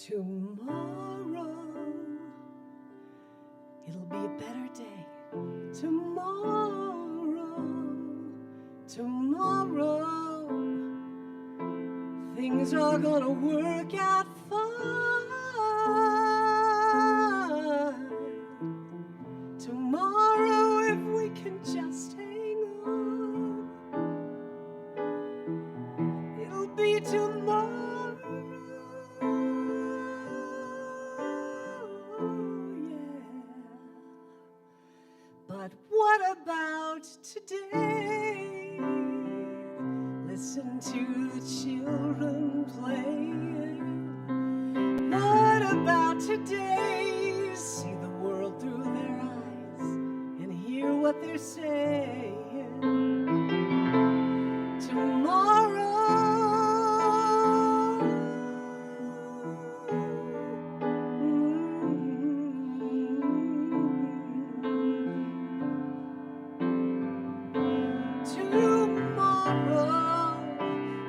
Tomorrow, it'll be a better day. Tomorrow, tomorrow, things are gonna work out fine. Tomorrow, if we can just hang on, it'll be tomorrow. But what about today? Listen to the children playing. What about today? See the world through their eyes and hear what they're saying. Tomorrow,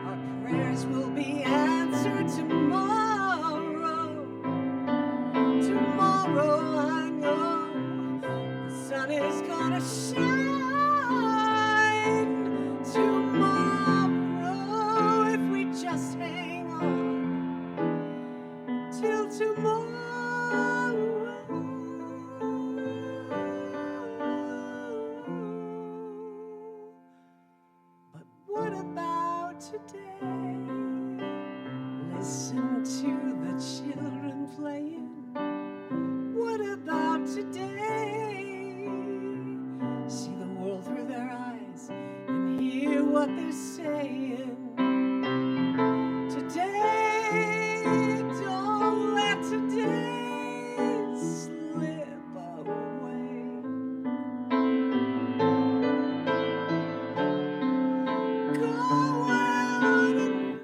our prayers will be answered tomorrow. Tomorrow, I know the sun is gonna shine. Tomorrow, if we just hang on till tomorrow. What about today? Listen to the children playing. What about today? See the world through their eyes and hear what they're saying. Today, don't let today slip away. Go out and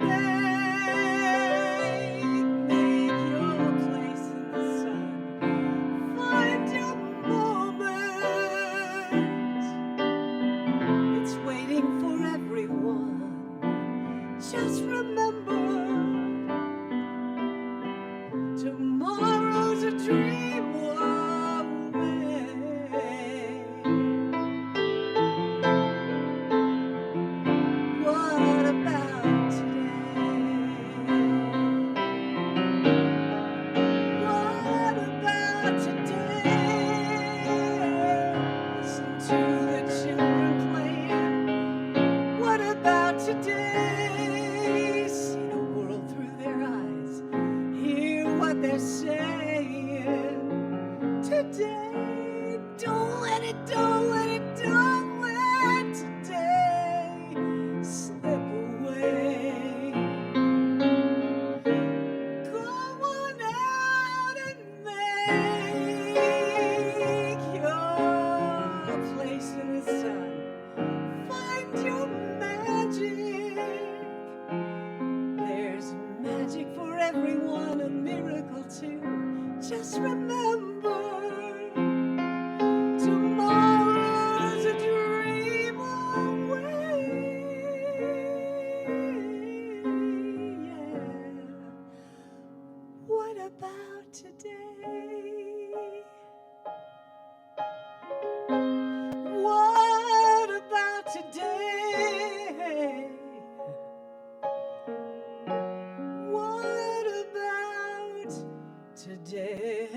make your place in the sun. Find your moment. It's waiting for everyone. Just remember, tomorrow's a dream away. What about today? What about today? Listen to the children playing. What about today? See the world through their eyes, hear what they're saying. Today, don't let today slip away. Go on out and make your place in the sun. Find your magic. There's magic for everyone, a miracle too. Just remember, tomorrow's a dream away. Yeah. What about today? What about today? What about today?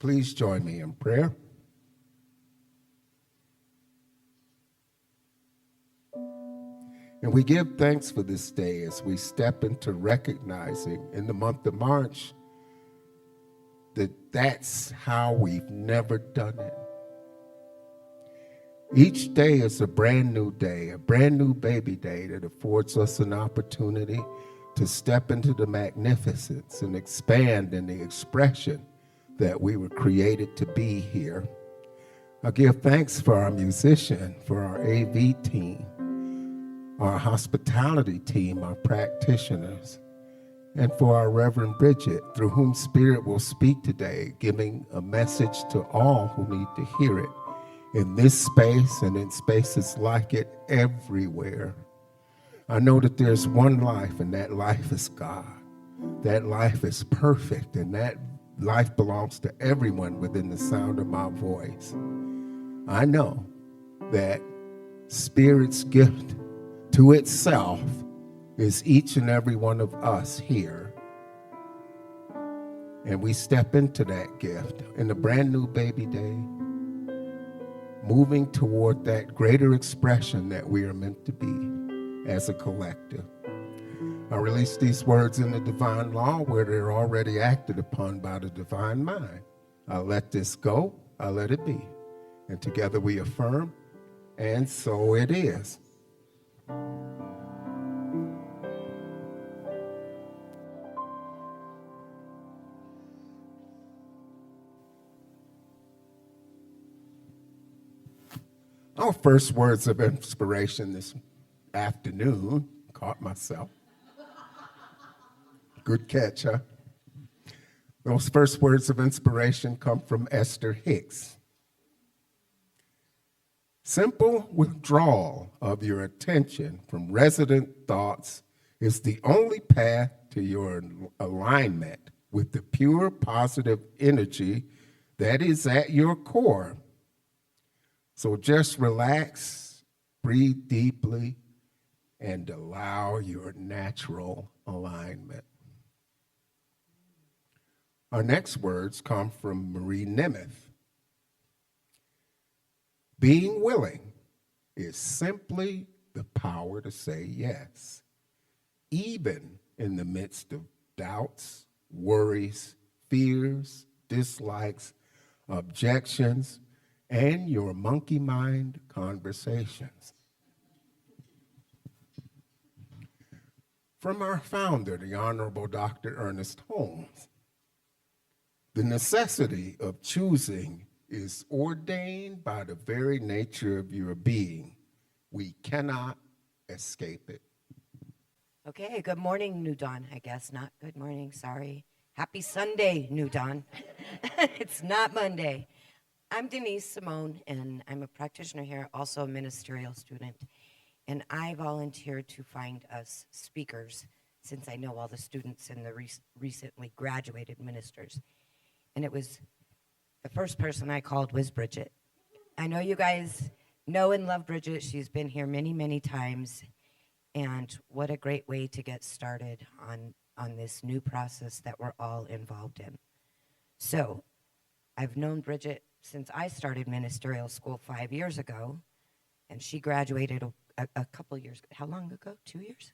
Please join me in prayer. And we give thanks for this day as we step into recognizing in the month of March that that's how we've never done it. Each day is a brand new day, a brand new baby day that affords us an opportunity to step into the magnificence and expand in the expression that we were created to be here. I give thanks for our musician, for our AV team, our hospitality team, our practitioners, and for our Reverend Bridget, through whom Spirit will speak today, giving a message to all who need to hear it in this space and in spaces like it everywhere. I know that there's one life, and that life is God. That life is perfect, and that life belongs to everyone within the sound of my voice. I know that Spirit's gift to itself is each and every one of us here. And we step into that gift in a brand new baby day, moving toward that greater expression that we are meant to be as a collective. I release these words in the divine law where they're already acted upon by the divine mind. I let this go, I let it be. And together we affirm, and so it is. Our first words of inspiration this afternoon, caught myself. Good catch, huh? Those first words of inspiration come from Esther Hicks. Simple withdrawal of your attention from resident thoughts is the only path to your alignment with the pure positive energy that is at your core. So just relax, breathe deeply, and allow your natural alignment. Our next words come from Marie Nemeth. Being willing is simply the power to say yes, even in the midst of doubts, worries, fears, dislikes, objections, and your monkey mind conversations. From our founder, the Honorable Dr. Ernest Holmes, the necessity of choosing is ordained by the very nature of your being. We cannot escape it. Okay, good morning, New Dawn, I guess. Not good morning, sorry. Happy Sunday, New Dawn. It's not Monday. I'm Denise Simone, and I'm a practitioner here, also a ministerial student. And I volunteered to find us speakers, since I know all the students and the recently graduated ministers. And it was, the first person I called was Bridget. I know you guys know and love Bridget. She's been here many, many times. And what a great way to get started on this new process that we're all involved in. So I've known Bridget since I started ministerial school 5 years ago, and she graduated a couple years. How long ago? 2 years?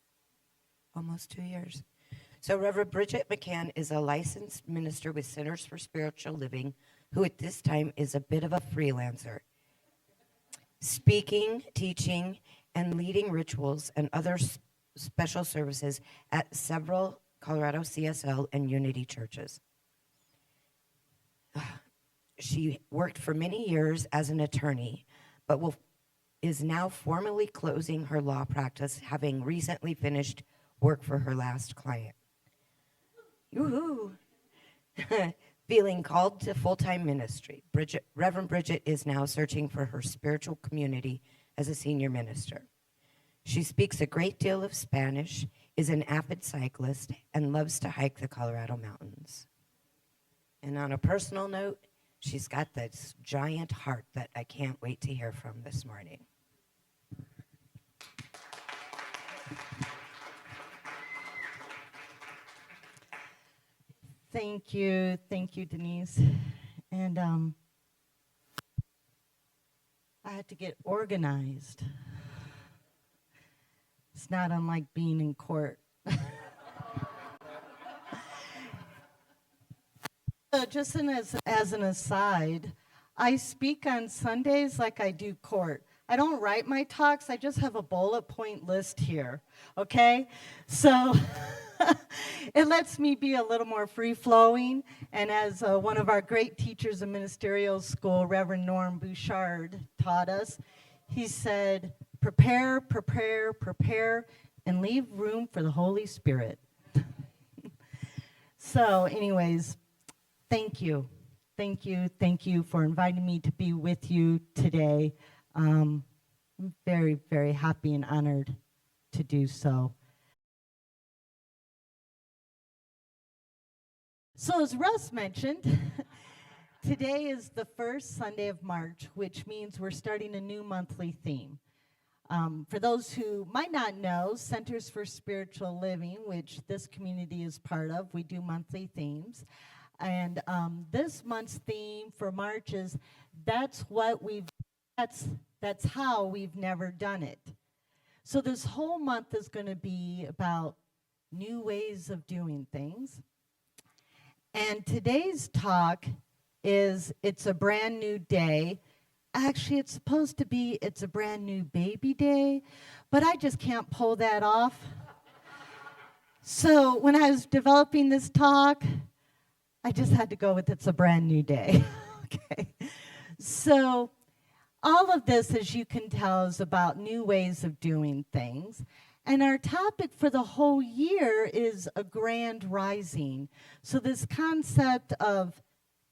Almost 2 years. So Reverend Bridget McCann is a licensed minister with Centers for Spiritual Living, who at this time is a bit of a freelancer, speaking, teaching, and leading rituals and other special services at several Colorado CSL and Unity churches. She worked for many years as an attorney, but is now formally closing her law practice, having recently finished work for her last client. Woohoo! Feeling called to full-time ministry, Reverend Bridget is now searching for her spiritual community as a senior minister. She speaks a great deal of Spanish, is an avid cyclist, and loves to hike the Colorado mountains. And on a personal note, she's got this giant heart that I can't wait to hear from this morning. Thank you, Denise. And I had to get organized. It's not unlike being in court. So just as an aside, I speak on Sundays like I do court. I don't write my talks, I just have a bullet point list here, okay? So it lets me be a little more free-flowing, and as one of our great teachers in ministerial school, Reverend Norm Bouchard, taught us, he said, prepare, prepare, prepare, and leave room for the Holy Spirit. So anyways, thank you. Thank you. Thank you for inviting me to be with you today. I'm very, very happy and honored to do so. So as Russ mentioned, today is the first Sunday of March, which means we're starting a new monthly theme. For those who might not know, Centers for Spiritual Living, which this community is part of, we do monthly themes. And this month's theme for March is that's how we've never done it. So this whole month is going to be about new ways of doing things. And today's talk is It's a Brand New Day. Actually, it's supposed to be It's a Brand New Baby Day, but I just can't pull that off. So when I was developing this talk, I just had to go with It's a Brand New Day. Okay. So all of this, as you can tell, is about new ways of doing things. And our topic for the whole year is a grand rising. So this concept of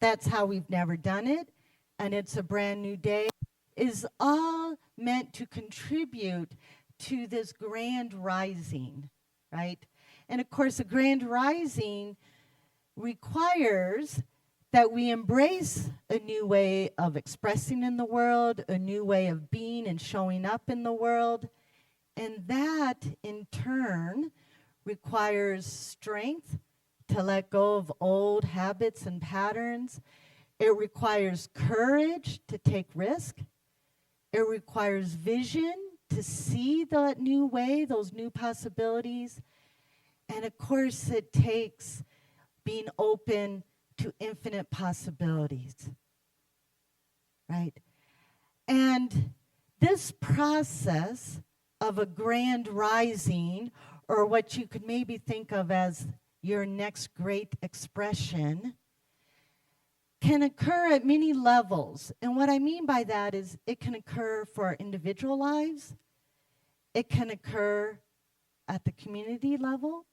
that's how we've never done it, and it's a brand new day, is all meant to contribute to this grand rising, right? And of course, a grand rising requires that we embrace a new way of expressing in the world, a new way of being and showing up in the world. And that, in turn, requires strength to let go of old habits and patterns. It requires courage to take risk. It requires vision to see that new way, those new possibilities. And of course, it takes being open to infinite possibilities, right? And this process of a grand rising, or what you could maybe think of as your next great expression, can occur at many levels. And what I mean by that is it can occur for our individual lives, it can occur at the community level,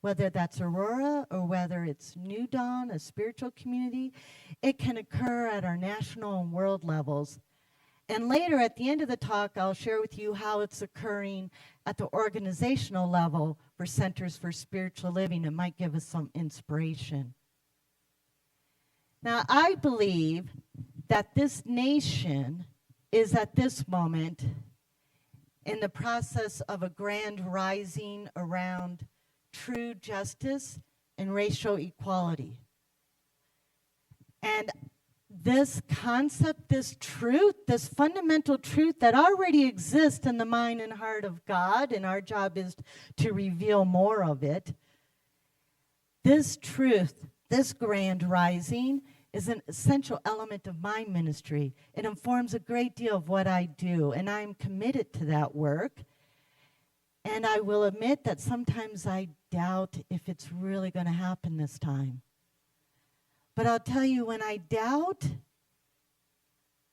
whether that's Aurora or whether it's New Dawn, a spiritual community. It can occur at our national and world levels. And later, at the end of the talk, I'll share with you how it's occurring at the organizational level for Centers for Spiritual Living. It might give us some inspiration. Now, I believe that this nation is at this moment in the process of a grand rising around true justice and racial equality. And this concept, this truth, this fundamental truth that already exists in the mind and heart of God, and our job is to reveal more of it, this truth, this grand rising, is an essential element of my ministry. It informs a great deal of what I do, and I'm committed to that work. And I will admit that sometimes I doubt if it's really going to happen this time. But I'll tell you, when I doubt,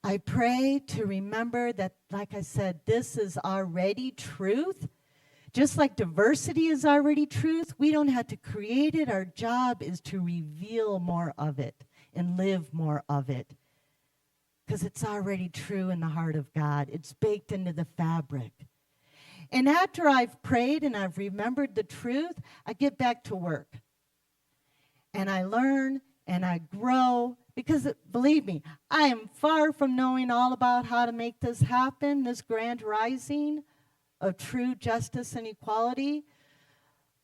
I pray to remember that, like I said, this is already truth. Just like diversity is already truth, we don't have to create it. Our job is to reveal more of it and live more of it, because it's already true in the heart of God. It's baked into the fabric. And after I've prayed and I've remembered the truth, I get back to work. And I learn and I grow, because believe me, I am far from knowing all about how to make this happen, this grand rising of true justice and equality.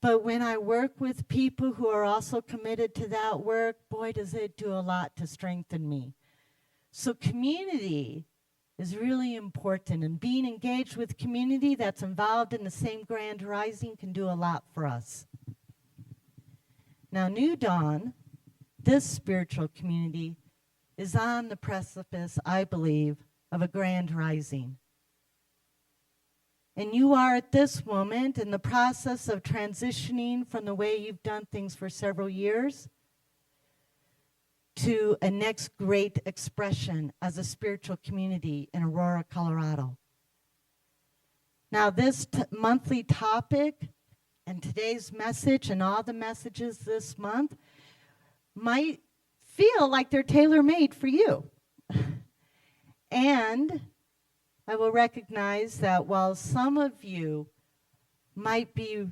But when I work with people who are also committed to that work, boy, does it do a lot to strengthen me. So community is really important, and being engaged with community that's involved in the same grand rising can do a lot for us. Now, New Dawn, this spiritual community, is on the precipice, I believe, of a grand rising. And you are at this moment in the process of transitioning from the way you've done things for several years to a next great expression as a spiritual community in Aurora, Colorado. Now, this monthly topic and today's message and all the messages this month might feel like they're tailor-made for you. And I will recognize that while some of you might be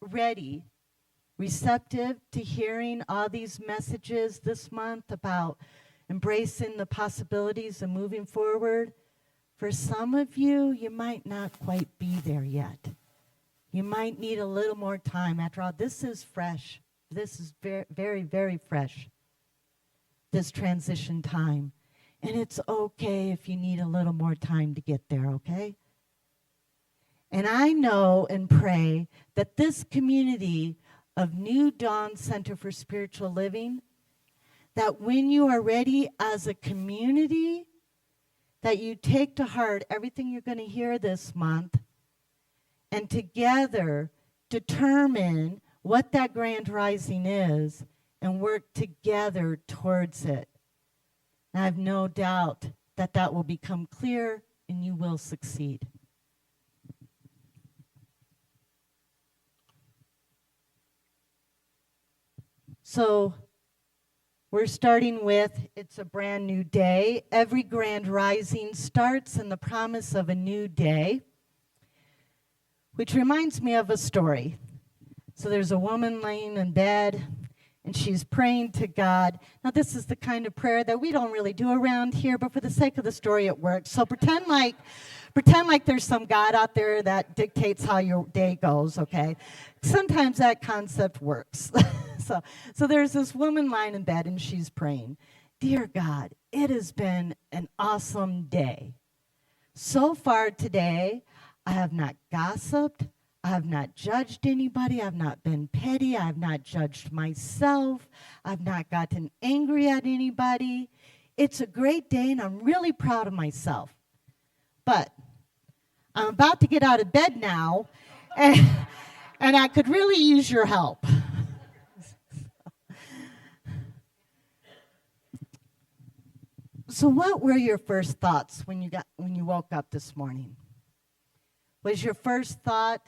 ready, receptive to hearing all these messages this month about embracing the possibilities and moving forward, for some of you, you might not quite be there yet. You might need a little more time. After all, this is fresh. This is very, very, very fresh, this transition time. And it's okay if you need a little more time to get there, okay? And I know and pray that this community of New Dawn Center for Spiritual Living, that when you are ready as a community, that you take to heart everything you're going to hear this month and together determine what that grand rising is and work together towards it. And I have no doubt that that will become clear and you will succeed. So we're starting with, it's a brand new day. Every grand rising starts in the promise of a new day, which reminds me of a story. So there's a woman laying in bed, and she's praying to God. Now, this is the kind of prayer that we don't really do around here, but for the sake of the story, it works. So pretend like there's some God out there that dictates how your day goes, okay? Sometimes that concept works. So there's this woman lying in bed, and she's praying, "Dear God, it has been an awesome day. So far today, I have not gossiped. I have not judged anybody. I have not been petty. I have not judged myself. I've not gotten angry at anybody. It's a great day, and I'm really proud of myself. But I'm about to get out of bed now, and I could really use your help." So what were your first thoughts when you woke up this morning? Was your first thought,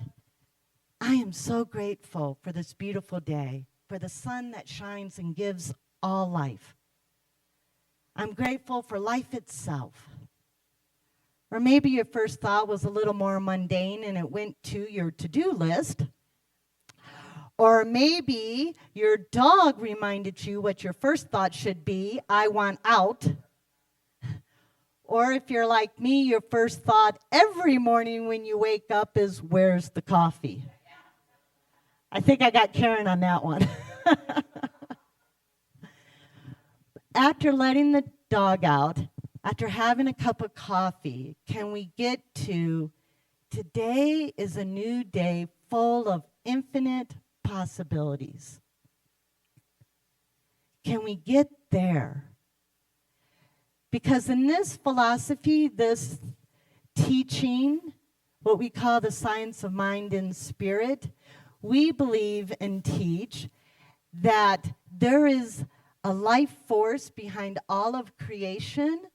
"I am so grateful for this beautiful day, for the sun that shines and gives all life. I'm grateful for life itself"? Or maybe your first thought was a little more mundane and it went to your to-do list. Or maybe your dog reminded you what your first thought should be, "I want out." Or if you're like me, your first thought every morning when you wake up is, "Where's the coffee?" I think I got Karen on that one. After letting the dog out, after having a cup of coffee, can we get to, today is a new day full of infinite possibilities? Can we get there? Because in this philosophy, this teaching, what we call the science of mind and spirit, we believe and teach that there is a life force behind all of creation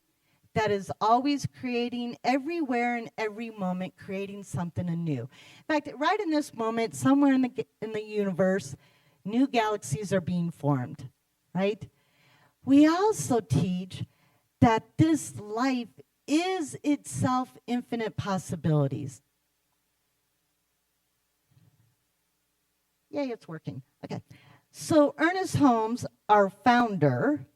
that is always creating everywhere and every moment, creating something anew. In fact, right in this moment, somewhere in the universe, new galaxies are being formed, right? We also teach that this life is itself infinite possibilities. Yay, it's working. Okay. So Ernest Holmes, our founder,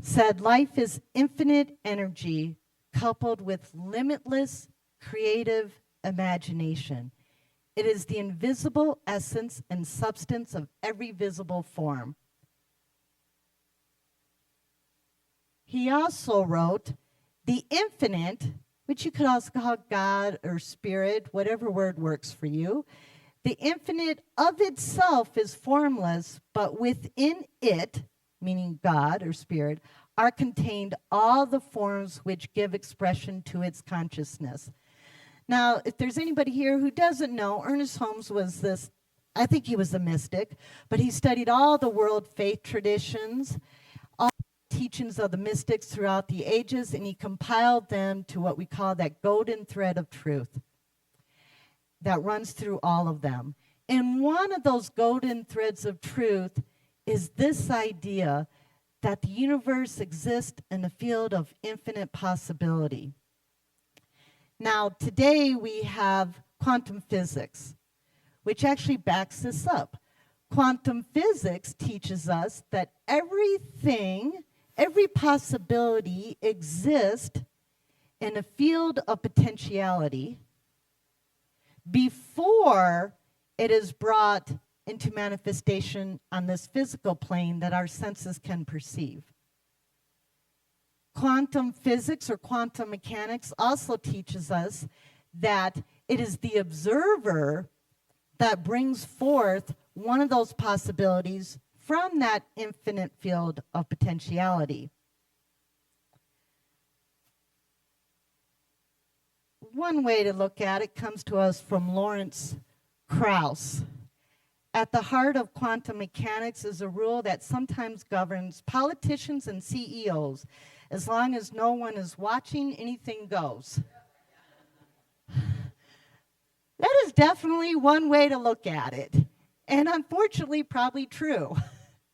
said life is infinite energy coupled with limitless creative imagination. It is the invisible essence and substance of every visible form. he also wrote, the infinite, which you could also call God or spirit, whatever word works for you. The infinite of itself is formless, but within it, meaning God or spirit, are contained all the forms which give expression to its consciousness. Now, if there's anybody here who doesn't know, Ernest Holmes was this, I think he was a mystic, but he studied all the world faith traditions, all the teachings of the mystics throughout the ages, and he compiled them to what we call that golden thread of truth that runs through all of them. And one of those golden threads of truth is this idea that the universe exists in a field of infinite possibility. Now, today we have quantum physics, which actually backs this up. Quantum physics teaches us that everything, every possibility exists in a field of potentiality before it is brought into manifestation on this physical plane that our senses can perceive. Quantum physics or quantum mechanics also teaches us that it is the observer that brings forth one of those possibilities from that infinite field of potentiality. One way to look at it comes to us from Lawrence Krauss. At the heart of quantum mechanics is a rule that sometimes governs politicians and CEOs. As long as no one is watching, anything goes. That is definitely one way to look at it, and unfortunately probably true.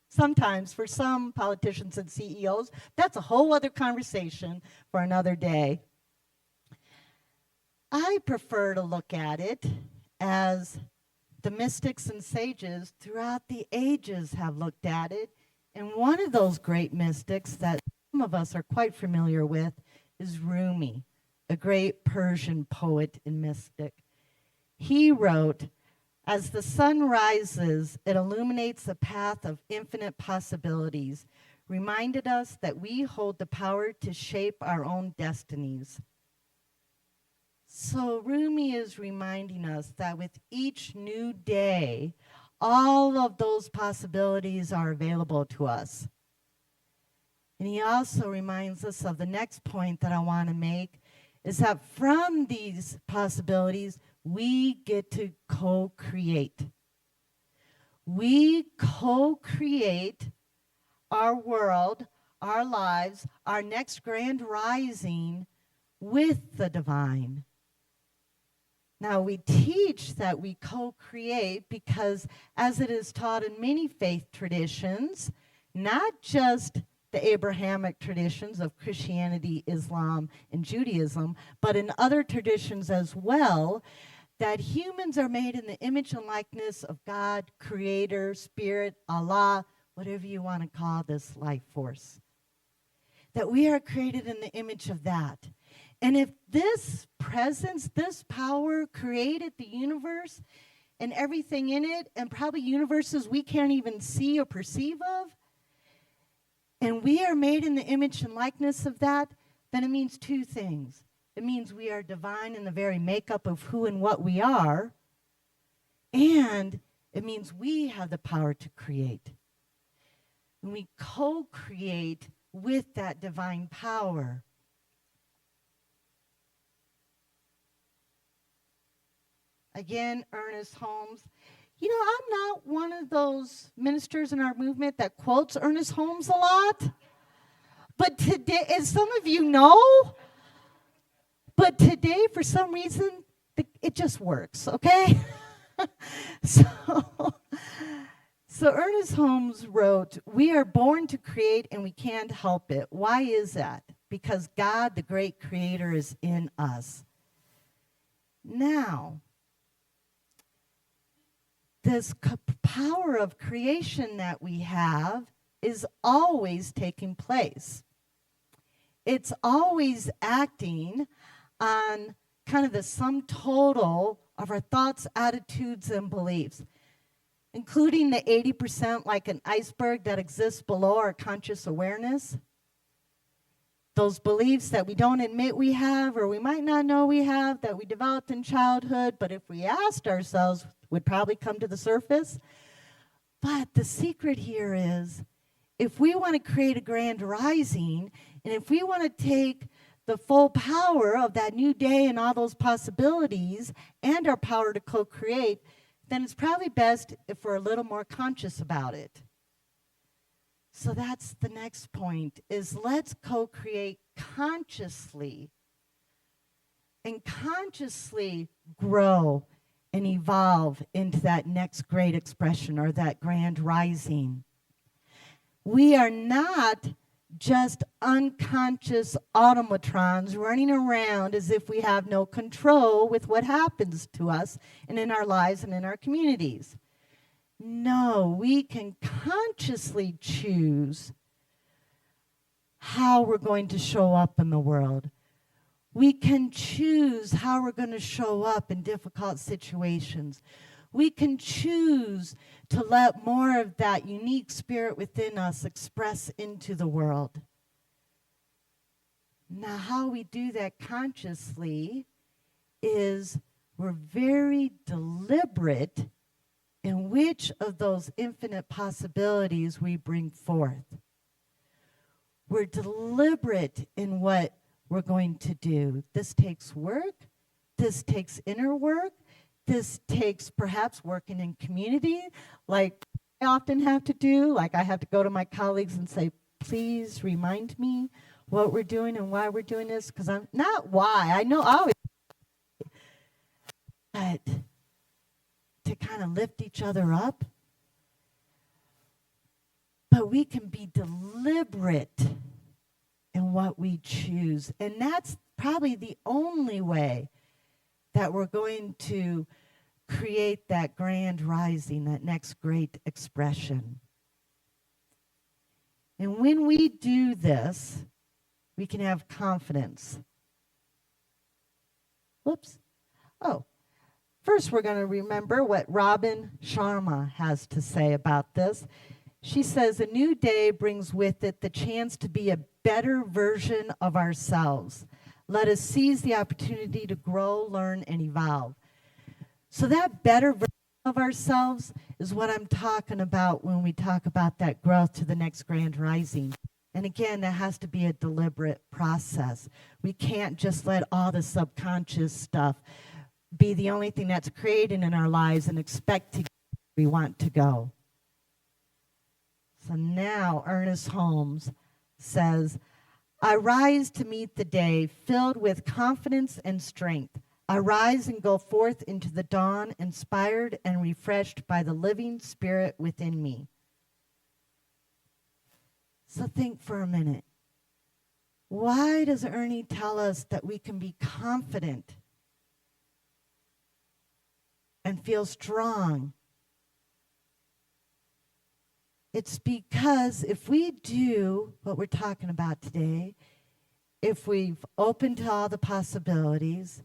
Sometimes for some politicians and CEOs, that's a whole other conversation for another day. I prefer to look at it as the mystics and sages throughout the ages have looked at it, and one of those great mystics that some of us are quite familiar with is Rumi, a great Persian poet and mystic. He wrote, "As the sun rises, it illuminates a path of infinite possibilities, reminded us that we hold the power to shape our own destinies." So Rumi is reminding us that with each new day, all of those possibilities are available to us. And he also reminds us of the next point that I want to make, is that from these possibilities, we get to co-create. We co-create our world, our lives, our next grand rising with the divine. Now, we teach that we co-create because, as it is taught in many faith traditions, not just the Abrahamic traditions of Christianity, Islam, and Judaism, but in other traditions as well, that humans are made in the image and likeness of God, Creator, Spirit, Allah, whatever you want to call this life force. That we are created in the image of that. And if this presence, this power created the universe and everything in it, and probably universes we can't even see or perceive of, and we are made in the image and likeness of that, then it means two things. It means we are divine in the very makeup of who and what we are, and it means we have the power to create. And we co-create with that divine power. Again, Ernest Holmes. You know, I'm not one of those ministers in our movement that quotes Ernest Holmes a lot. But today, as some of you know, but today, for some reason, it just works, okay? So Ernest Holmes wrote, "We are born to create and we can't help it. Why is that? Because God, the great creator, is in us." Now, this power of creation that we have is always taking place. It's always acting on kind of the sum total of our thoughts, attitudes, and beliefs, including the 80% like an iceberg that exists below our conscious awareness. those beliefs that we don't admit we have, or we might not know we have, that we developed in childhood, but if we asked ourselves, would probably come to the surface. But the secret here is, if we want to create a grand rising, and if we want to take the full power of that new day and all those possibilities and our power to co-create, then it's probably best if we're a little more conscious about it. So that's the next point, is let's co-create consciously and consciously grow and evolve into that next great expression or that grand rising. We are not just unconscious automatrons running around as if we have no control with what happens to us and in our lives and in our communities. No, we can consciously choose how we're going to show up in the world. We can choose how we're going to show up in difficult situations. We can choose to let more of that unique spirit within us express into the world. Now, how we do that consciously is we're very deliberate in which of those infinite possibilities we bring forth. We're deliberate in what we're going to do. This takes work. This takes inner work. This takes perhaps working in community, like I often have to do. Like I have to go to my colleagues and say, please remind me what we're doing and why we're doing this. Because I'm not why. I know I always, but to kind of lift each other up. But we can be deliberate in what we choose. And that's probably the only way that we're going to create that grand rising, that next great expression. And when we do this, we can have confidence. Whoops. Oh, first we're going to remember what Robin Sharma has to say about this. She says, a new day brings with it the chance to be a better version of ourselves. Let us seize the opportunity to grow, learn, and evolve. So that better version of ourselves is what I'm talking about when we talk about that growth to the next grand rising. And again, that has to be a deliberate process. We can't just let all the subconscious stuff be the only thing that's created in our lives and expect to get where we want to go. So now Ernest Holmes says, I rise to meet the day filled with confidence and strength. I rise and go forth into the dawn, inspired and refreshed by the living spirit within me. So think for a minute. Why does Ernie tell us that we can be confident and feel strong? It's because if we do what we're talking about today, if we've opened to all the possibilities,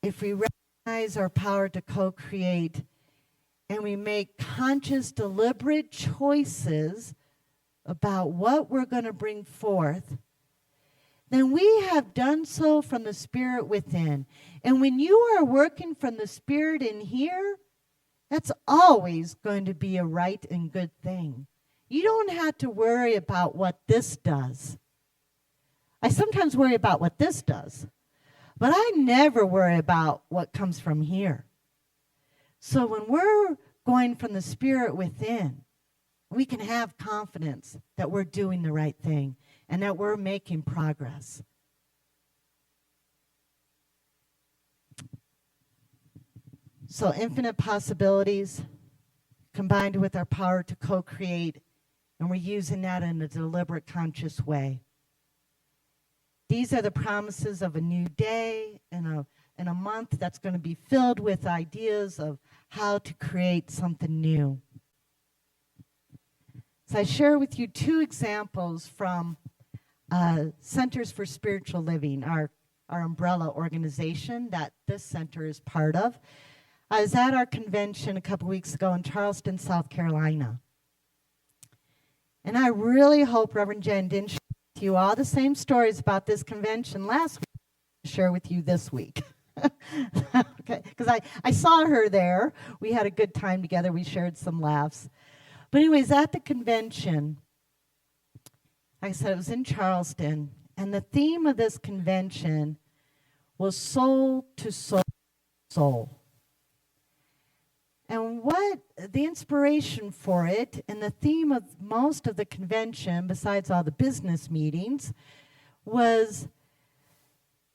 if we recognize our power to co-create, and we make conscious, deliberate choices about what we're going to bring forth, then we have done so from the spirit within. And when you are working from the spirit in here, that's always going to be a right and good thing. You don't have to worry about what this does. I sometimes worry about what this does, but I never worry about what comes from here. So when we're going from the spirit within, we can have confidence that we're doing the right thing and that we're making progress. So infinite possibilities combined with our power to co-create, and we're using that in a deliberate, conscious way. These are the promises of a new day and a month that's going to be filled with ideas of how to create something new. So I share with you two examples from Centers for Spiritual Living, our umbrella organization that this center is part of. I was at our convention a couple weeks ago in Charleston, South Carolina. And I really hope Reverend Jen didn't to you all the same stories about this convention last week to share with you this week. Okay, because I saw her there. We had a good time together. We shared some laughs. But anyways, at the convention, like I said, it was in Charleston, and the theme of this convention was soul to soul to soul. And what the inspiration for it, and the theme of most of the convention, besides all the business meetings, was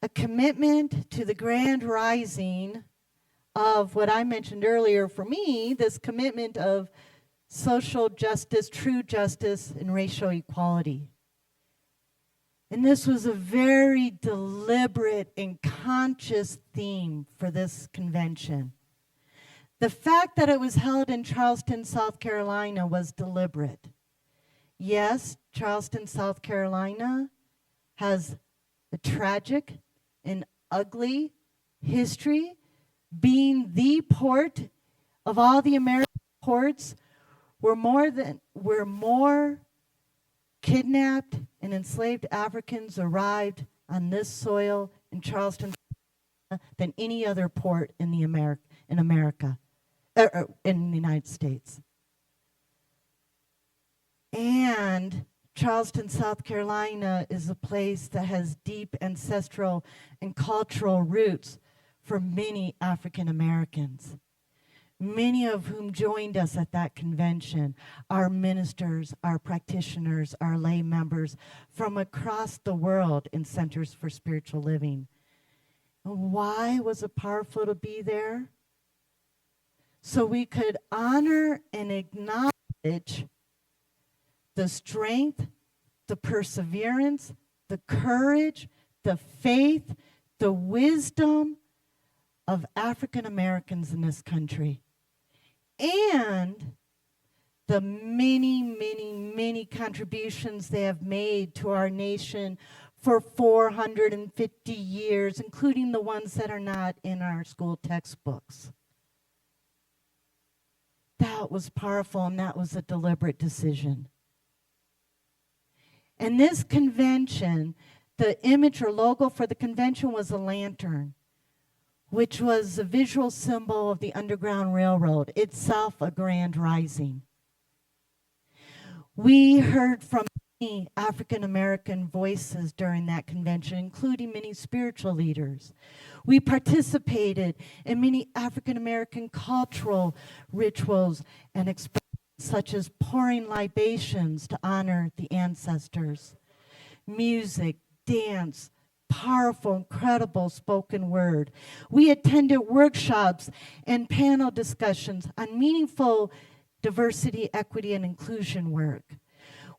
a commitment to the grand rising of what I mentioned earlier for me, this commitment of social justice, true justice, and racial equality. And this was a very deliberate and conscious theme for this convention. The fact that it was held in Charleston, South Carolina was deliberate. Yes, Charleston, South Carolina has a tragic and ugly history, being the port of all the American ports where more kidnapped and enslaved Africans arrived on this soil in Charleston than any other port in America, in the United States. And Charleston, South Carolina is a place that has deep ancestral and cultural roots for many African Americans, many of whom joined us at that convention, our ministers, our practitioners, our lay members from across the world in Centers for Spiritual Living. And why was it powerful to be there? So we could honor and acknowledge the strength, the perseverance, the courage, the faith, the wisdom of African Americans in this country, and the many, many, many contributions they have made to our nation for 450 years, including the ones that are not in our school textbooks. That was powerful, and that was a deliberate decision. And this convention, the image or logo for the convention was a lantern, which was a visual symbol of the Underground Railroad, itself a grand rising. We heard from many African American voices during that convention, including many spiritual leaders. We participated in many African American cultural rituals and expressions, such as pouring libations to honor the ancestors, music, dance, powerful, incredible spoken word. We attended workshops and panel discussions on meaningful diversity, equity, and inclusion work.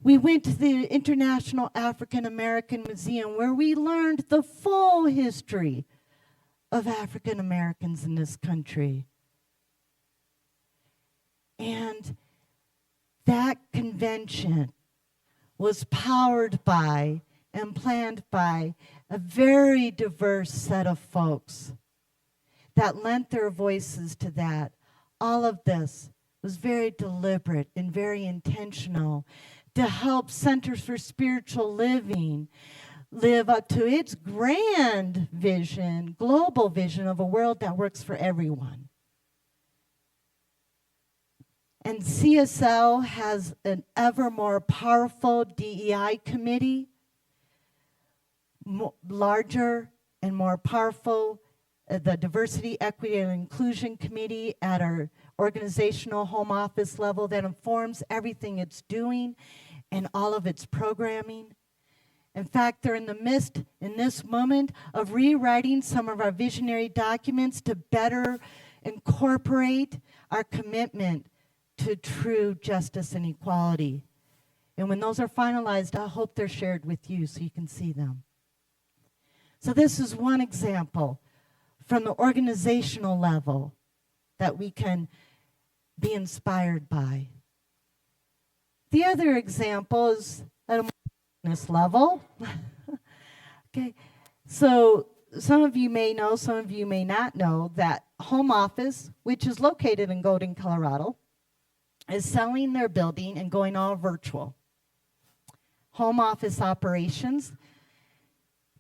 We went to the International African American Museum, where we learned the full history of African Americans in this country. And that convention was powered by and planned by a very diverse set of folks that lent their voices to that. All of this was very deliberate and very intentional to help Centers for Spiritual Living live up to its grand vision, global vision of a world that works for everyone. And CSL has an ever more powerful DEI committee, larger and more powerful, the Diversity, Equity, and Inclusion Committee at our organizational home office level that informs everything it's doing and all of its programming. In fact, they're in the midst, in this moment, of rewriting some of our visionary documents to better incorporate our commitment to true justice and equality. And when those are finalized, I hope they're shared with you so you can see them. So this is one example from the organizational level that we can be inspired by. The other example is at a more business level. Okay, so some of you may know, some of you may not know that Home Office, which is located in Golden, Colorado, is selling their building and going all virtual. home office operations.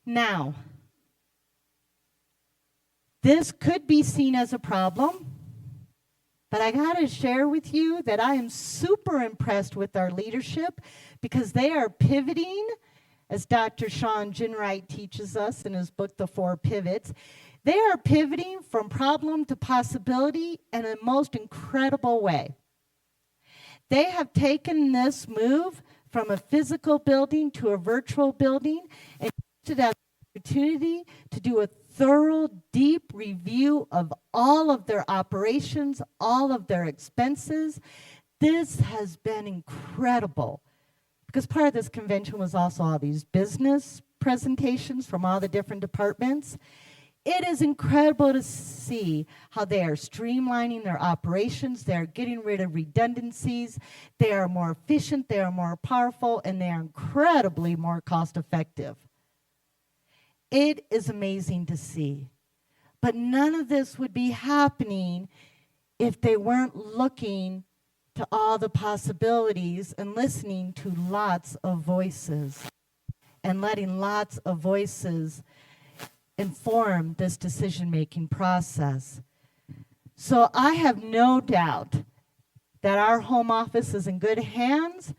Now, this could be seen as a problem, but I got to share with you that I am super impressed with our leadership because they are pivoting, as Dr. Sean Ginwright teaches us in his book, The Four Pivots. They are pivoting from problem to possibility in a most incredible way. They have taken this move from a physical building to a virtual building and used it as an opportunity to do a thorough, deep review of all of their operations, all of their expenses. This has been incredible because part of this convention was also all these business presentations from all the different departments. It is incredible to see how they are streamlining their operations. They're getting rid of redundancies. They are more efficient, they are more powerful, and they are incredibly more cost effective. It is amazing to see. But none of this would be happening if they weren't looking to all the possibilities and listening to lots of voices and letting lots of voices inform this decision-making process. So I have no doubt that our home office is in good hands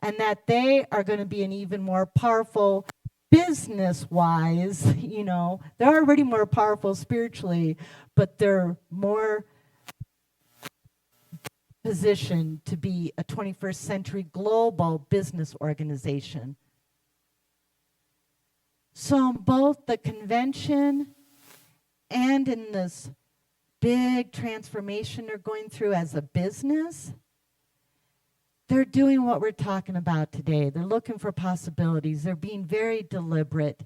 and that they are going to be an even more powerful business-wise. You know, they're already more powerful spiritually, but they're more positioned to be a 21st century global business organization. So in both the convention and in this big transformation they're going through as a business, they're doing what we're talking about today. They're looking for possibilities. They're being very deliberate.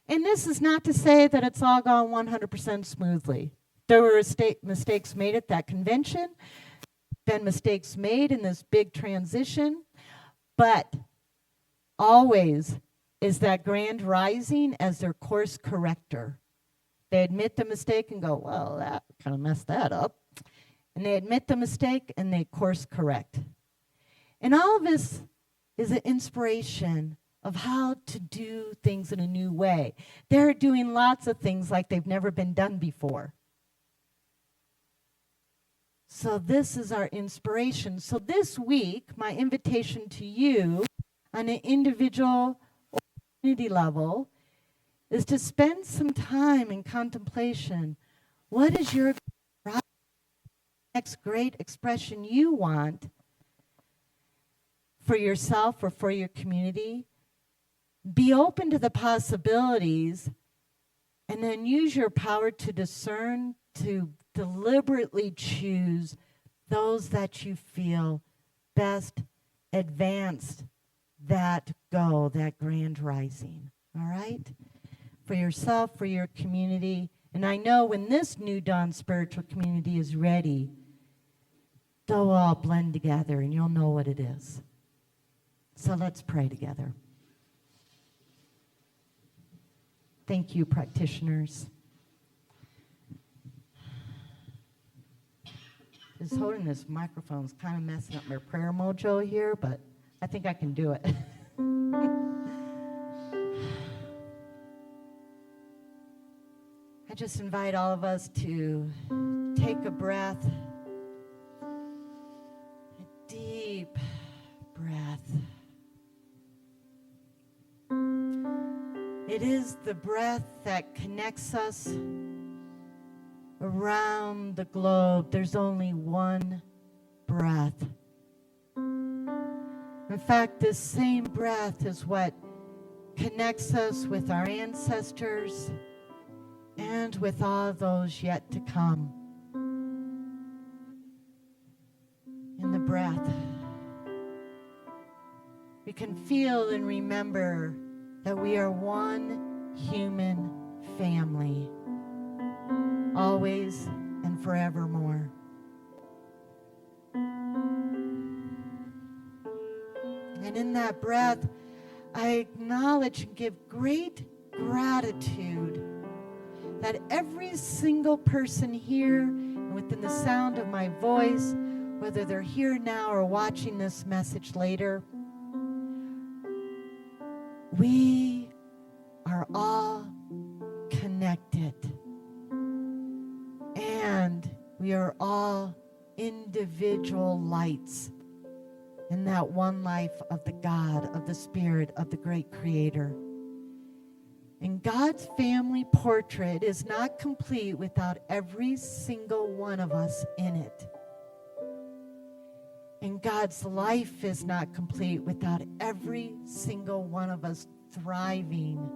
And this is not to say that it's all gone 100% smoothly. There were mistakes made at that convention, been mistakes made in this big transition, but always is that grand rising as their course corrector. They admit the mistake and go, well, that kind of messed that up. And they admit the mistake and they course correct. And all of this is an inspiration of how to do things in a new way. They're doing lots of things like they've never been done before. So this is our inspiration. So this week, my invitation to you on an individual community level is to spend some time in contemplation. What is your next great expression you want for yourself or for your community? Be open to the possibilities and then use your power to discern, to deliberately choose those that you feel best advanced that goal, that grand rising, all right? For yourself, for your community. And I know when this New Dawn spiritual community is ready, they'll all blend together and you'll know what it is. So let's pray together. Thank you, practitioners. Just holding this microphone is kind of messing up my prayer mojo here, but I think I can do it. I just invite all of us to take a breath, a deep breath. It is the breath that connects us around the globe. There's only one breath. In fact, this same breath is what connects us with our ancestors and with all those yet to come. In the breath, we can feel and remember that we are one human family, always and forevermore. And in that breath, I acknowledge and give great gratitude that every single person here and within the sound of my voice, whether they're here now or watching this message later, we are all connected. And we are all individual lights in that one life of the God, of the Spirit, of the great Creator. And God's family portrait is not complete without every single one of us in it. And God's life is not complete without every single one of us thriving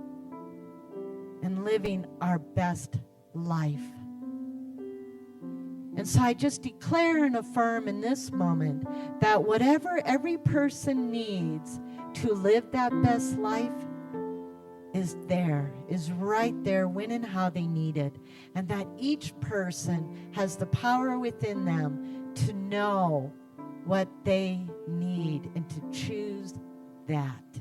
and living our best life. And so I just declare and affirm in this moment that whatever every person needs to live that best life is there, is right there when and how they need it. And that each person has the power within them to know what they need and to choose that.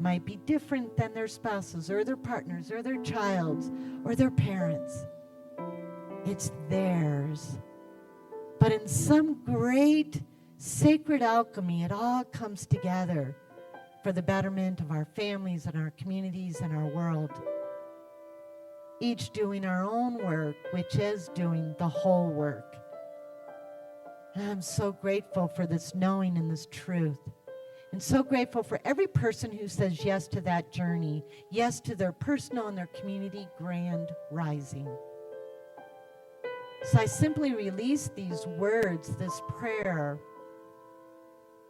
Might be different than their spouses or their partners or their childs or their parents. It's theirs. But in some great sacred alchemy, it all comes together for the betterment of our families and our communities and our world. Each doing our own work, which is doing the whole work. And I'm so grateful for this knowing and this truth. And so grateful for every person who says yes to that journey, yes to their personal and their community grand rising. So I simply release these words, this prayer,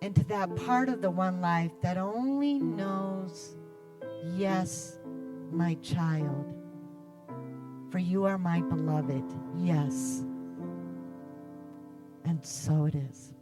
into that part of the one life that only knows, yes, my child, for you are my beloved, yes. And so it is.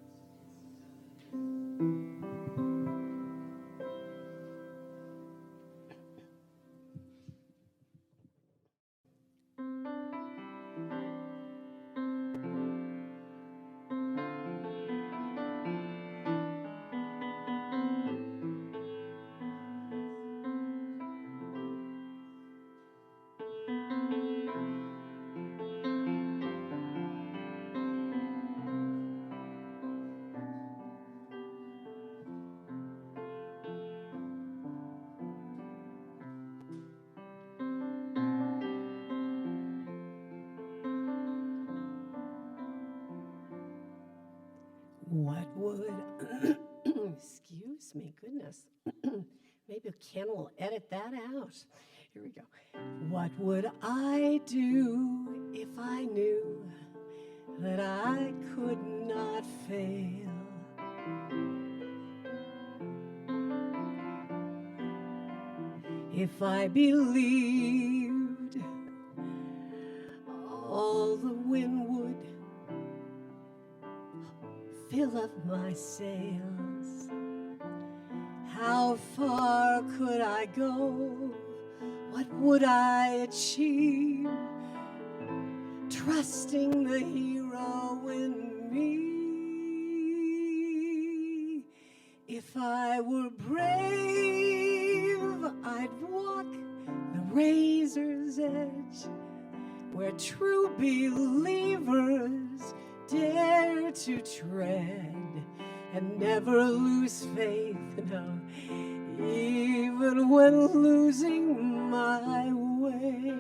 What would, excuse me, goodness. Maybe Ken will edit that out. Here we go. What would I do if I knew that I could not fail? If I believed all the wind would fill up my sails, how far could I go? What would I achieve? Trusting the hero in me. If I were brave, I'd walk the razor's edge, where true believers dare to tread and never lose faith, no, even when losing my way.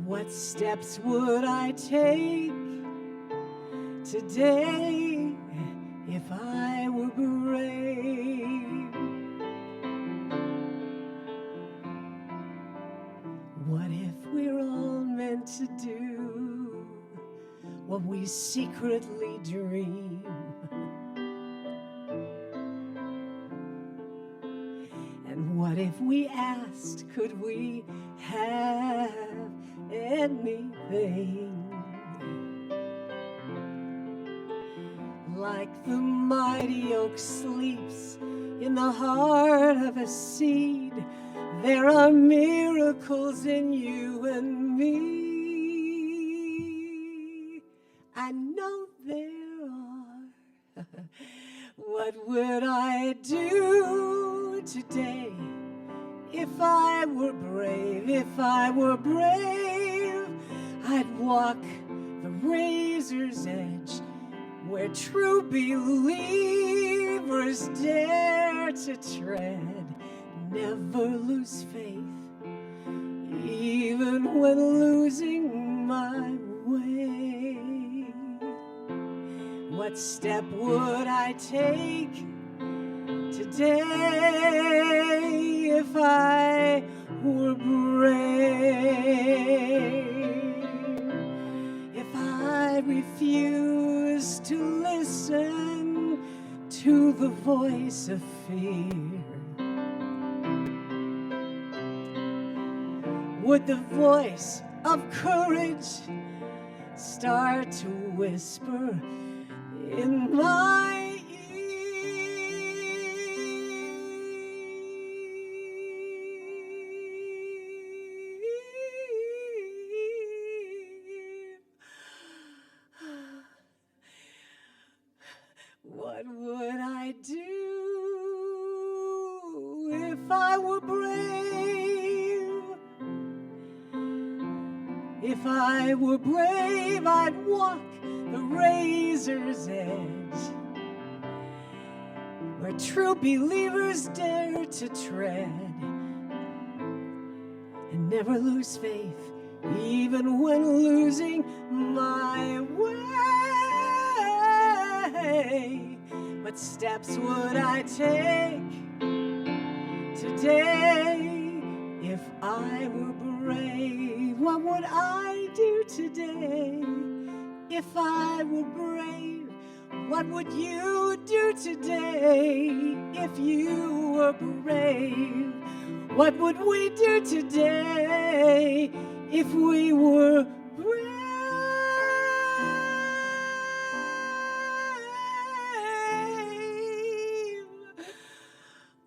What steps would I take today if I were brave? What if we're all meant to do what we secretly dream? And what if we asked, could we have anything? Like the mighty oak sleeps in the heart of a seed, there are miracles in you and me. I know there are. What would I do today if I were brave? If I were brave, I'd walk the razor's edge, where true believers believers dare to tread. Never lose faith, even when losing my way. What step would I take today if I were brave? If I refuse to listen to the voice of fear, would the voice of courage start to whisper in my ear? What would I do if I were brave? If I were brave, I'd walk the razor's edge, where true believers dare to tread, and never lose faith, even when losing my way. What steps would I take today if I were brave? What would I do today if I were brave? What would you do today if you were brave? What would we do today if we were brave?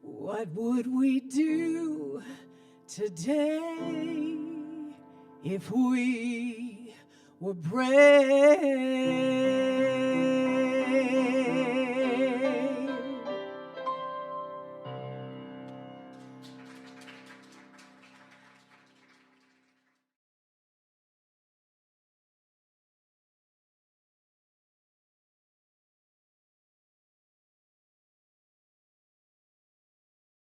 What would we do today if we were brave?